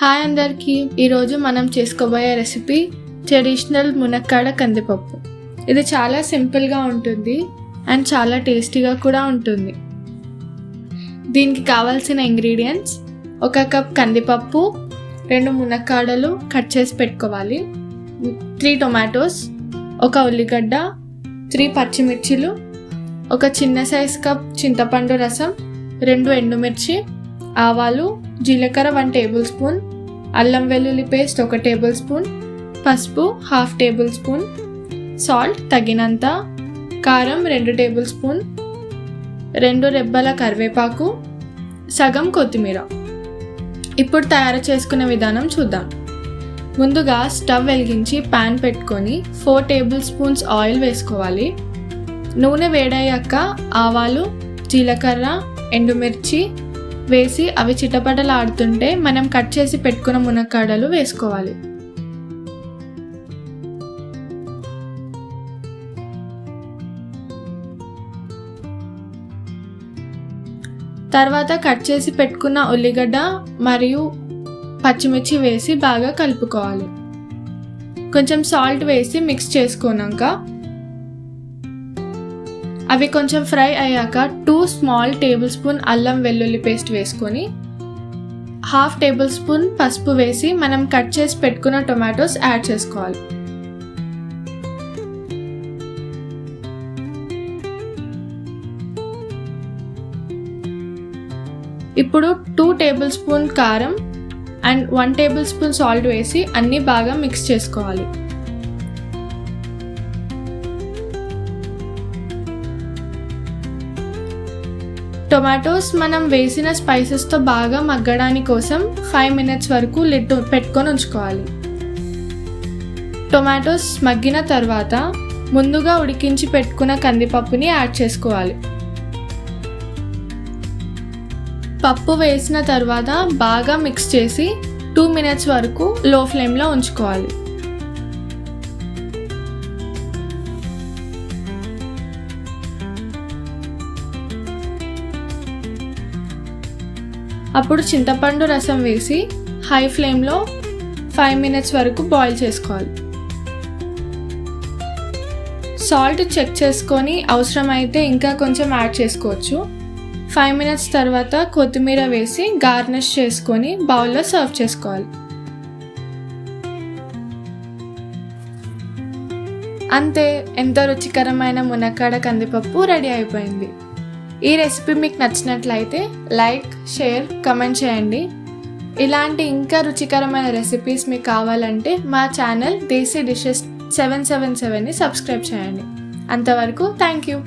Hi అందరికీ, ఈరోజు మనం చేసుకోబోయే రెసిపీ ట్రెడిషనల్ మునక్కాడ కందిపప్పు. ఇది చాలా సింపుల్గా ఉంటుంది అండ్ చాలా టేస్టీగా కూడా ఉంటుంది. దీనికి కావాల్సిన ఇంగ్రీడియంట్స్: 1 కప్ కందిపప్పు, 2 మునక్కాడలు కట్ చేసి పెట్టుకోవాలి, 3 టొమాటోస్, 1 ఉల్లిగడ్డ, 3 పచ్చిమిర్చిలు, 1 చిన్న సైజ్ కప్ చింతపండు రసం, 2 ఎండుమిర్చి, ఆవాలు, జీలకర్ర 1 టేబుల్ స్పూన్, అల్లం వెల్లుల్లి పేస్ట్ 1 టేబుల్ స్పూన్, పసుపు 1/2 టేబుల్ స్పూన్, సాల్ట్ తగినంత, కారం 2 టేబుల్ స్పూన్, 2 రెబ్బల కరివేపాకు, సగం కొత్తిమీర. ఇప్పుడు తయారు చేసుకునే విధానం చూద్దాం. ముందుగా స్టవ్ వెలిగించి ప్యాన్ పెట్టుకొని 4 టేబుల్ స్పూన్స్ ఆయిల్ వేసుకోవాలి. నూనె వేడయ్యాక ఆవాలు, జీలకర్ర, ఎండుమిర్చి వేసి అవి చిటపటలాడుతుంటే మనం కట్ చేసి పెట్టుకున్న మునక్కాడలు వేసుకోవాలి. తర్వాత కట్ చేసి పెట్టుకున్న ఉల్లిగడ్డ మరియు పచ్చిమిర్చి వేసి బాగా కలుపుకోవాలి. కొంచెం సాల్ట్ వేసి మిక్స్ చేసుకున్నాక అవి కొంచెం ఫ్రై అయ్యాక 2 స్మాల్ టేబుల్ స్పూన్ అల్లం వెల్లుల్లి పేస్ట్ వేసుకొని 1/2 టేబుల్ స్పూన్ పసుపు వేసి మనం కట్ చేసి పెట్టుకున్న టొమాటోస్ యాడ్ చేసుకోవాలి. ఇప్పుడు 2 టేబుల్ స్పూన్ కారం అండ్ 1 టేబుల్ స్పూన్ సాల్ట్ వేసి అన్నీ బాగా మిక్స్ చేసుకోవాలి. టొమాటోస్ మనం వేసిన స్పైసెస్తో బాగా మగ్గడానికి కోసం 5 minutes వరకు లిడ్ పెట్టుకొని ఉంచుకోవాలి. టొమాటోస్ మగ్గిన తర్వాత ముందుగా ఉడికించి పెట్టుకున్న కందిపప్పుని యాడ్ చేసుకోవాలి. పప్పు వేసిన తర్వాత బాగా మిక్స్ చేసి 2 minutes వరకు లో ఫ్లేమ్లో ఉంచుకోవాలి. అప్పుడు చింతపండు రసం వేసి హై ఫ్లేమ్లో 5 minutes వరకు బాయిల్ చేసుకోవాలి. సాల్ట్ చెక్ చేసుకొని అవసరమైతే ఇంకా కొంచెం యాడ్ చేసుకోవచ్చు. 5 minutes తర్వాత కొత్తిమీర వేసి గార్నిష్ చేసుకొని బౌల్లో సర్వ్ చేసుకోవాలి. అంతే, ఎంతో రుచికరమైన మునక్కాడ కందిపప్పు రెడీ అయిపోయింది. ఈ రెసిపీ మీకు నచ్చినట్లయితే లైక్, షేర్, కమెంట్ చేయండి. ఇలాంటి ఇంకా రుచికరమైన రెసిపీస్ మీకు కావాలంటే మా ఛానల్ దేశీ డిషెస్ 777ని సబ్స్క్రైబ్ చేయండి. అంతవరకు థ్యాంక్ యూ.